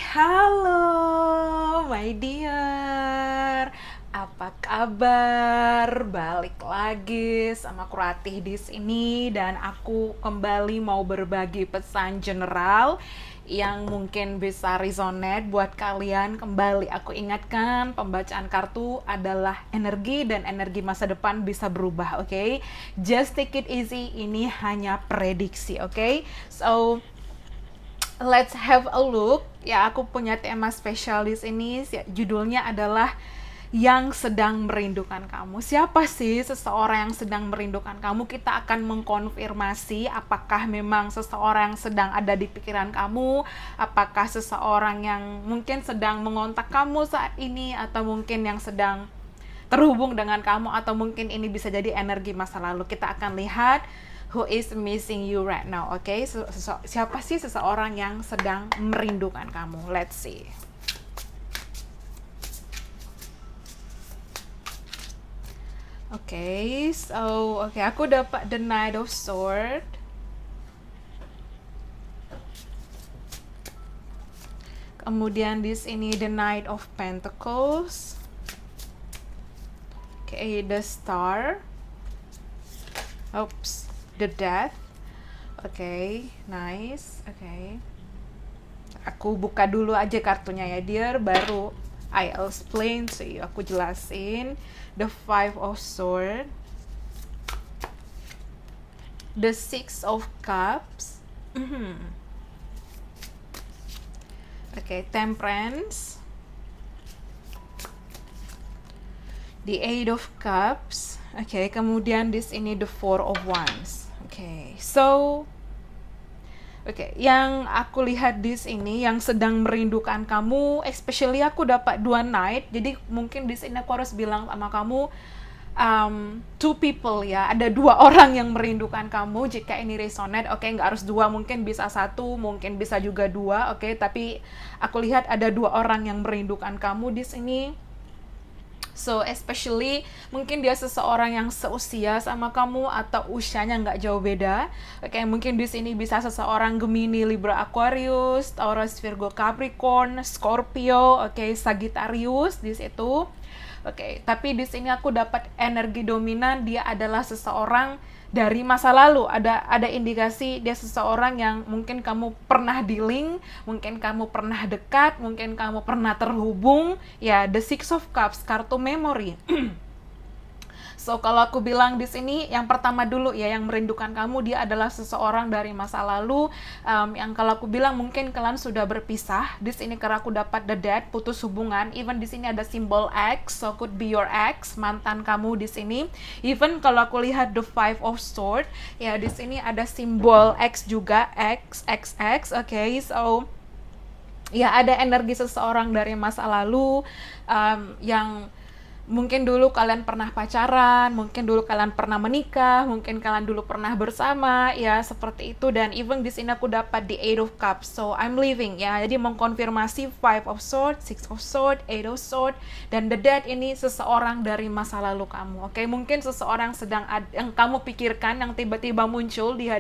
Halo, my dear. Apa kabar? Balik lagi sama aku Ratih di sini dan aku kembali mau berbagi pesan general yang mungkin bisa resonate buat kalian. Kembali aku ingatkan, pembacaan kartu adalah energi dan energi masa depan bisa berubah, oke? Okay? Just take it easy, ini hanya prediksi, oke? Okay? So, let's have a look. Ya, aku punya tema spesial di sini. Judulnya adalah yang sedang merindukan kamu. Siapa sih seseorang yang sedang merindukan kamu? Kita akan mengkonfirmasi apakah memang seseorang yang sedang ada di pikiran kamu, apakah seseorang yang mungkin sedang mengontak kamu saat ini, atau mungkin yang sedang terhubung dengan kamu, atau mungkin ini bisa jadi energi masa lalu. Kita akan lihat who is missing you right now, oke? Okay? Siapa sih seseorang yang sedang merindukan kamu? Let's see. Oke, aku dapat the Knight of Sword. Kemudian di sini the Knight of Pentacles. Oke, the Star. Oops, the Death. Oke, nice. Oke. Aku buka dulu aja kartunya ya, dear, baru I'll explain to you. Aku jelasin. The Five of Swords, the Six of Cups, okay, Temperance, the Eight of Cups, okay, kemudian di sini the Four of Wands. Okay, so yang aku lihat di sini yang sedang merindukan kamu, especially aku dapat dua Knight. Jadi mungkin di sini aku harus bilang sama kamu, two people ya, ada dua orang yang merindukan kamu. Jika ini resonate, oke, nggak harus dua, mungkin bisa satu, mungkin bisa juga dua, oke. Tapi aku lihat ada dua orang yang merindukan kamu di sini. So especially mungkin dia seseorang yang seusia sama kamu atau usianya nggak jauh beda. Oke, mungkin di sini bisa seseorang Gemini, Libra, Aquarius, Taurus, Virgo, Capricorn, Scorpio, oke, Sagittarius di situ. Oke, tapi di sini aku dapat energi dominan, dia adalah seseorang dari masa lalu. Ada indikasi dia seseorang yang mungkin kamu pernah dealing, mungkin kamu pernah dekat, mungkin kamu pernah terhubung. Ya, the Six of Cups, kartu memori. So kalau aku bilang di sini, yang pertama dulu ya, yang merindukan kamu, dia adalah seseorang dari masa lalu. Yang kalau aku bilang mungkin kalian sudah berpisah. Di sini karena aku dapat the Death, putus hubungan. Even di sini ada simbol X, so could be your ex, mantan kamu di sini. Even kalau aku lihat the Five of Swords, ya di sini ada simbol X juga, X, XX. Okay, so ya ada energi seseorang dari masa lalu yang mungkin dulu kalian pernah pacaran, mungkin dulu kalian pernah menikah, mungkin kalian dulu pernah bersama, ya seperti itu. Dan even di sini aku dapat the Eight of Cups, so I'm leaving ya. Jadi mengkonfirmasi Five of Swords, Six of Swords, Eight of Swords, dan the Death ini seseorang dari masa lalu kamu. Oke, mungkin seseorang sedang yang kamu pikirkan, yang tiba-tiba muncul di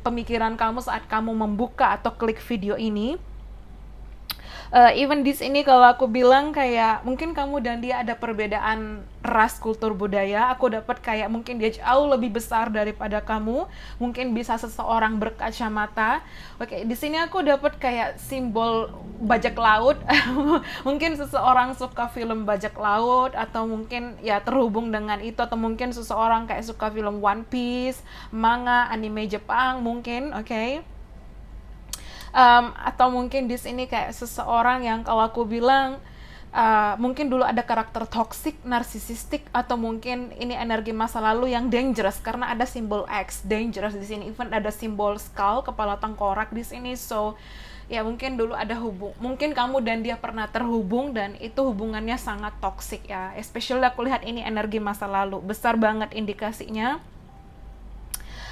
pemikiran kamu saat kamu membuka atau klik video ini. Even di sini kalau aku bilang kayak mungkin kamu dan dia ada perbedaan ras, kultur, budaya. Aku dapat kayak mungkin dia jauh lebih besar daripada kamu. Mungkin bisa seseorang berkacamata. Oke, di sini aku dapat kayak simbol bajak laut. Mungkin seseorang suka film bajak laut, atau mungkin ya terhubung dengan itu, atau mungkin seseorang kayak suka film One Piece, manga, anime Jepang mungkin, oke. Atau mungkin di sini kayak seseorang yang kalau aku bilang mungkin dulu ada karakter toxic, narsisistik, atau mungkin ini energi masa lalu yang dangerous karena ada simbol X, dangerous di sini. Even ada simbol skull, kepala tengkorak di sini. So ya mungkin dulu ada mungkin kamu dan dia pernah terhubung dan itu hubungannya sangat toxic ya. Especially aku lihat ini energi masa lalu, besar banget indikasinya.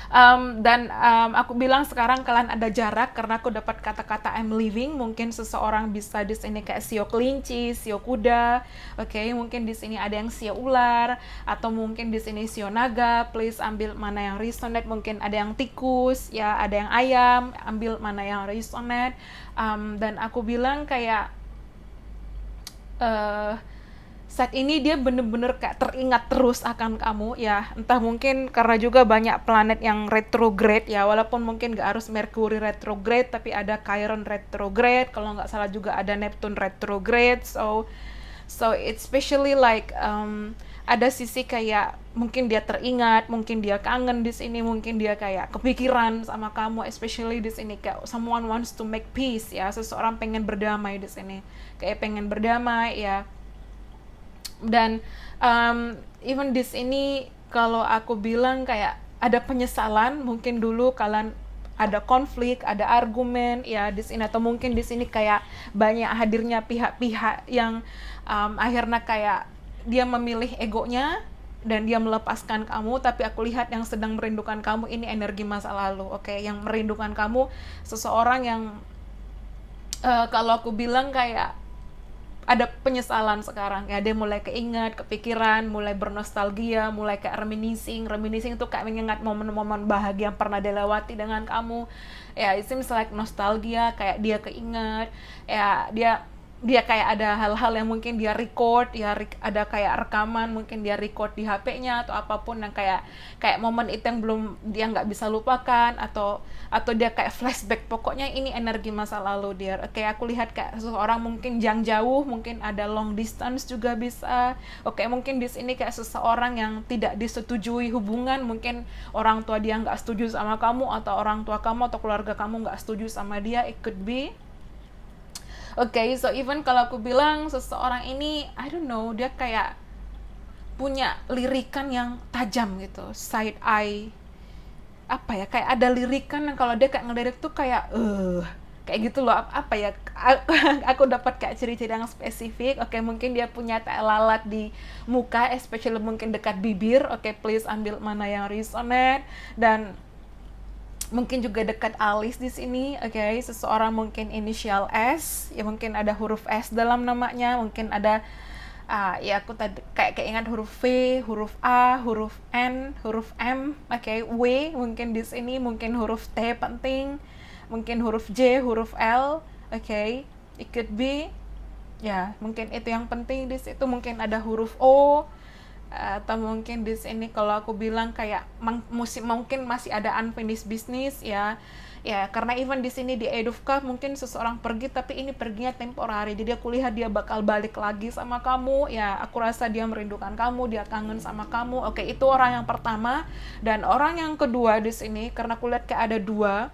Aku bilang sekarang kalian ada jarak karena aku dapat kata-kata I'm leaving. Mungkin seseorang bisa di sini kayak sio kelinci, sio kuda, oke, mungkin di sini ada yang sio ular, atau mungkin di sini sio naga. Please ambil mana yang resonate. Mungkin ada yang tikus, ya ada yang ayam, ambil mana yang resonate. Dan aku bilang kayak uh, saat ini dia bener-bener kayak teringat terus akan kamu ya, entah mungkin karena juga banyak planet yang retrograde ya, walaupun mungkin gak harus Mercury retrograde, tapi ada Chiron retrograde, kalau nggak salah juga ada Neptune retrograde. So it's especially like ada sisi kayak mungkin dia teringat, mungkin dia kangen di sini, mungkin dia kayak kepikiran sama kamu, especially di sini kayak someone wants to make peace ya, seseorang pengen berdamai di sini, kayak pengen berdamai ya. Dan even di sini kalau aku bilang kayak ada penyesalan, mungkin dulu kalian ada konflik, ada argumen ya di sini, atau mungkin di sini kayak banyak hadirnya pihak-pihak yang akhirnya kayak dia memilih egonya dan dia melepaskan kamu, tapi aku lihat yang sedang merindukan kamu ini energi masa lalu, oke? Yang merindukan kamu seseorang yang kalau aku bilang kayak ada penyesalan sekarang ya, dia mulai keingat, kepikiran, mulai bernostalgia, mulai kayak reminiscing itu kayak mengingat momen-momen bahagia yang pernah dilewati dengan kamu ya. It seems like nostalgia, kayak dia keingat ya, dia kayak ada hal-hal yang mungkin dia record ya, ada kayak rekaman mungkin dia record di HP-nya atau apapun yang kayak momen itu yang belum dia nggak bisa lupakan, atau dia kayak flashback. Pokoknya ini energi masa lalu dia. Kayak aku lihat kayak seseorang mungkin yang jauh, mungkin ada long distance juga bisa. Oke, mungkin di sini kayak seseorang yang tidak disetujui hubungan, mungkin orang tua dia nggak setuju sama kamu, atau orang tua kamu atau keluarga kamu nggak setuju sama dia, it could be. So even kalau aku bilang seseorang ini, I don't know, dia kayak punya lirikan yang tajam gitu, side eye, apa ya, kayak ada lirikan yang kalau dia kayak ngelirik tuh kayak kayak gitu loh, apa ya, aku dapat kayak ciri-ciri yang spesifik. Mungkin dia punya kayak lalat di muka, especially mungkin dekat bibir. Please ambil mana yang resonate. Dan mungkin juga dekat alis di sini, seseorang mungkin inisial S, ya mungkin ada huruf S dalam namanya, mungkin ada ya aku tadi kayak ingat huruf V, huruf A, huruf N, huruf M, W, mungkin di sini mungkin huruf T penting, mungkin huruf J, huruf L, it could be, ya mungkin itu yang penting di situ. Mungkin ada huruf O, atau mungkin di sini kalau aku bilang kayak mungkin masih ada unfinished business ya, karena even di sini di Eight of Cups mungkin seseorang pergi, tapi ini perginya temporary, jadi aku lihat dia bakal balik lagi sama kamu ya. Aku rasa dia merindukan kamu, dia kangen sama kamu. Itu orang yang pertama. Dan orang yang kedua di sini, karena aku lihat kayak ada dua.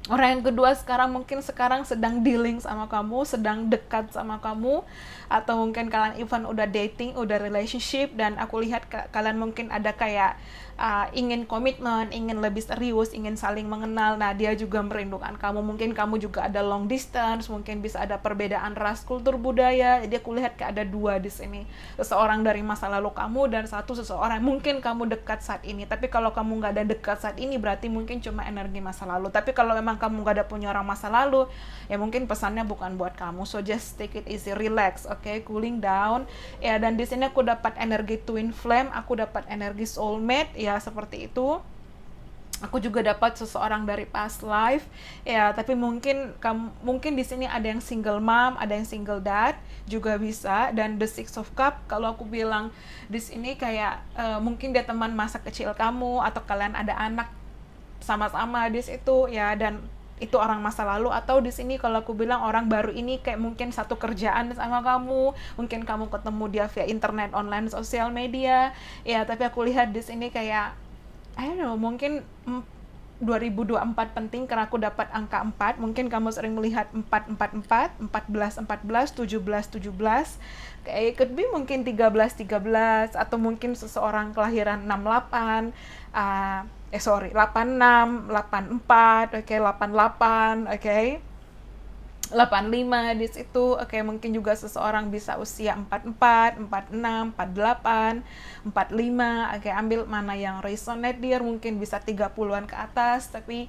Orang yang kedua sekarang sedang dealing sama kamu, sedang dekat sama kamu, atau mungkin kalian even udah dating, udah relationship, dan aku lihat kalian mungkin ada kayak ingin komitmen, ingin lebih serius, ingin saling mengenal. Nah, dia juga merindukan kamu. Mungkin kamu juga ada long distance, mungkin bisa ada perbedaan ras, kultur, budaya. Jadi aku lihat kayak ada dua di sini. Seseorang dari masa lalu kamu dan satu seseorang mungkin kamu dekat saat ini. Tapi kalau kamu nggak ada dekat saat ini, berarti mungkin cuma energi masa lalu. Tapi kalau memang kamu nggak ada punya orang masa lalu, ya mungkin pesannya bukan buat kamu. So just take it easy, relax, cooling down. Ya, dan di sini aku dapat energi twin flame, aku dapat energi soulmate, ya seperti itu. Aku juga dapat seseorang dari past life, ya. Tapi mungkin di sini ada yang single mom, ada yang single dad juga bisa. Dan the Six of Cup, kalau aku bilang di sini kayak mungkin dia teman masa kecil kamu, atau kalian ada anak sama-sama di situ ya, dan itu orang masa lalu. Atau di sini kalau aku bilang orang baru ini kayak mungkin satu kerjaan sama kamu, mungkin kamu ketemu dia via internet, online, sosial media ya. Tapi aku lihat di sini kayak I don't know, mungkin 2024 penting karena aku dapat angka 4. Mungkin kamu sering melihat 444, 1414, 1717. Kayak could be mungkin 1313, atau mungkin seseorang kelahiran 68, 86, 84, 88, 85 di situ. Oke, mungkin juga seseorang bisa usia 44, 46, 48, 45. Oke, ambil mana yang resonate dia, mungkin bisa 30-an ke atas, tapi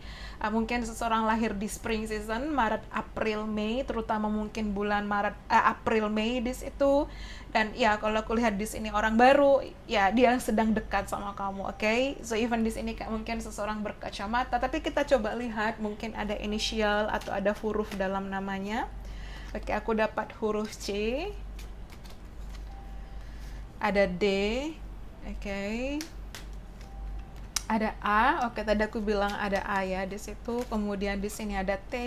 mungkin seseorang lahir di spring season, Maret, April, Mei, terutama mungkin bulan Maret, April, Mei di situ. Dan ya kalau aku lihat di sini orang baru, ya dia sedang dekat sama kamu, oke? So even di sini kayak mungkin seseorang berkacamata, tapi kita coba lihat mungkin ada inisial atau ada huruf dalam namanya. Oke, aku dapat huruf C, ada D, oke, ada A. Oke, tadi aku bilang ada A ya di situ. Kemudian di sini ada T,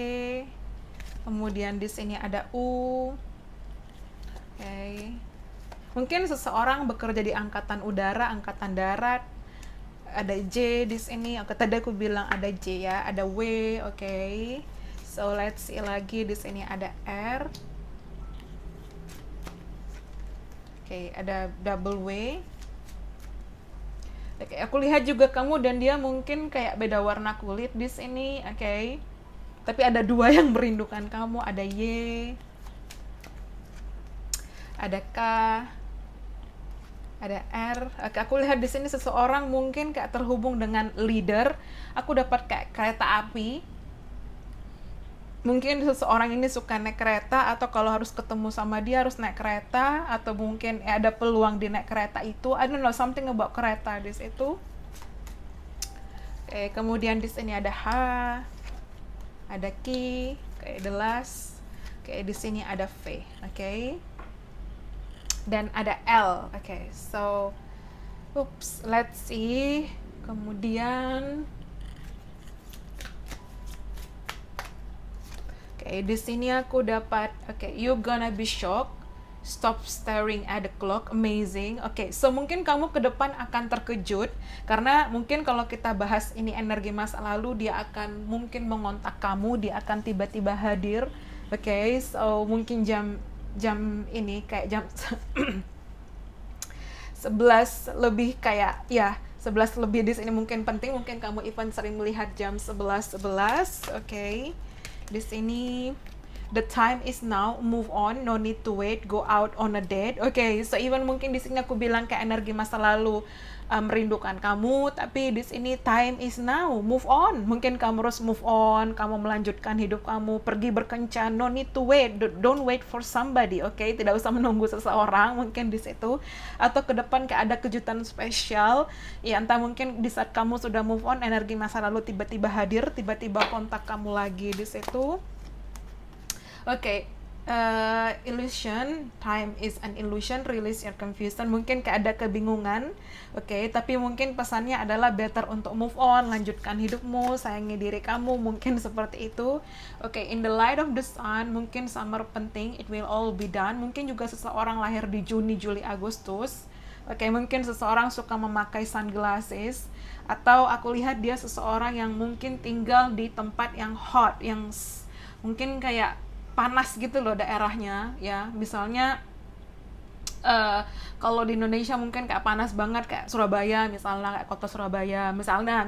kemudian di sini ada U, oke. Mungkin seseorang bekerja di angkatan udara, angkatan darat. Ada J di sini. Oke, tadi aku bilang ada J ya, ada W, oke. So let's see lagi di sini ada R. Oke, ada double W. Oke, aku lihat juga kamu dan dia mungkin kayak beda warna kulit di sini, oke. Tapi ada dua yang merindukan kamu, ada Y, ada K, ada R. Oke, aku lihat di sini seseorang mungkin kayak terhubung dengan leader. Aku dapat kayak kereta api. Mungkin seseorang ini suka naik kereta, atau kalau harus ketemu sama dia harus naik kereta, atau mungkin ada peluang di naik kereta itu. I don't know, something about kereta di situ. Oke, kemudian di sini ada H, ada Q, kayak the last. Oke, di sini ada V, oke. Dan ada L. Oke, so let's see. Kemudian di sini aku dapat you gonna be shocked, stop staring at the clock, amazing. So mungkin kamu ke depan akan terkejut karena mungkin kalau kita bahas ini energi masa lalu, dia akan mungkin mengontak kamu, dia akan tiba-tiba hadir. So mungkin jam ini kayak jam 11 lebih, kayak ya 11 lebih di sini mungkin penting, mungkin kamu even sering melihat jam 11. Di sini the time is now, move on, no need to wait, go out on a date. So even mungkin di sini aku bilang kayak energi masa lalu merindukan kamu, tapi di sini time is now, move on. Mungkin kamu harus move on, kamu melanjutkan hidup kamu, pergi berkencan, no need to wait, don't wait for somebody, tidak usah menunggu seseorang mungkin di situ. Atau ke depan kayak ada kejutan spesial, ya entah mungkin di saat kamu sudah move on, energi masa lalu tiba-tiba hadir, tiba-tiba kontak kamu lagi di situ. Illusion, time is an illusion, release your confusion. Mungkin kayak ada kebingungan, tapi mungkin pesannya adalah better untuk move on, lanjutkan hidupmu, sayangi diri kamu, mungkin seperti itu. In the light of the sun, mungkin summer penting, it will all be done. Mungkin juga seseorang lahir di Juni, Juli, Agustus. Mungkin seseorang suka memakai sunglasses, atau aku lihat dia seseorang yang mungkin tinggal di tempat yang hot, yang mungkin kayak panas gitu loh daerahnya ya. Misalnya kalau di Indonesia mungkin kayak panas banget kayak Surabaya misalnya, kayak kota Surabaya misalnya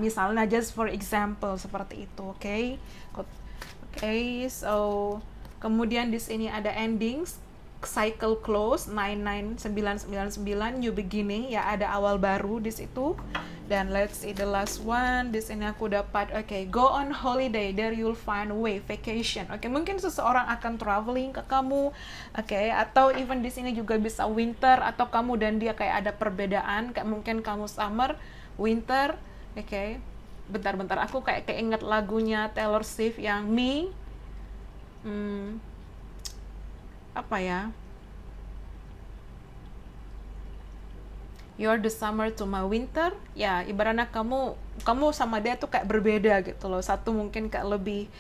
just for example seperti itu. So kemudian di sini ada endings, cycle close, 99999, new beginning, ya ada awal baru di situ. Dan let's see the last one. Di sini aku dapat go on holiday, there you'll find a way, vacation. Mungkin seseorang akan traveling ke kamu. Atau even di sini juga bisa winter, atau kamu dan dia kayak ada perbedaan, kayak mungkin kamu summer, winter. Bentar aku kayak keinget lagunya Taylor Swift yang Me. Apa ya? You're the summer to my winter. Ya, ibaratnya kamu sama dia tuh kayak berbeda gitu loh. Satu mungkin kayak lebih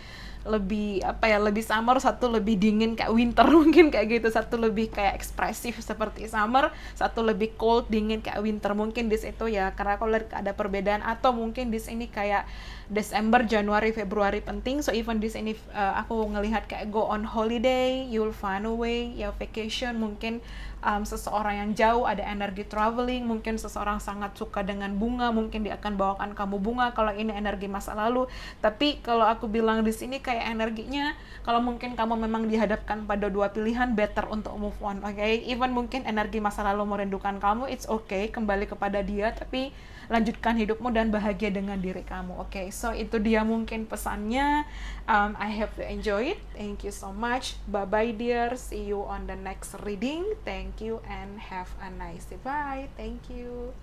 lebih summer, satu lebih dingin kayak winter mungkin kayak gitu. Satu lebih kayak ekspresif seperti summer, satu lebih cold, dingin kayak winter mungkin di situ ya. Karena kalau ada perbedaan, atau mungkin di sini kayak Desember, Januari, Februari penting. So even di sini aku ngelihat kayak go on holiday, you'll find a way, ya vacation mungkin seseorang yang jauh, ada energi traveling, mungkin seseorang sangat suka dengan bunga, mungkin dia akan bawakan kamu bunga kalau ini energi masa lalu. Tapi kalau aku bilang di sini kayak energinya, kalau mungkin kamu memang dihadapkan pada dua pilihan, better untuk move on, oke? Even mungkin energi masa lalu merindukan kamu, it's okay, kembali kepada dia, tapi lanjutkan hidupmu dan bahagia dengan diri kamu, oke? So itu dia mungkin pesannya. I hope you enjoy it. Thank you so much. Bye bye dear. See you on the next reading. Thank you and have a nice day. Bye. Thank you.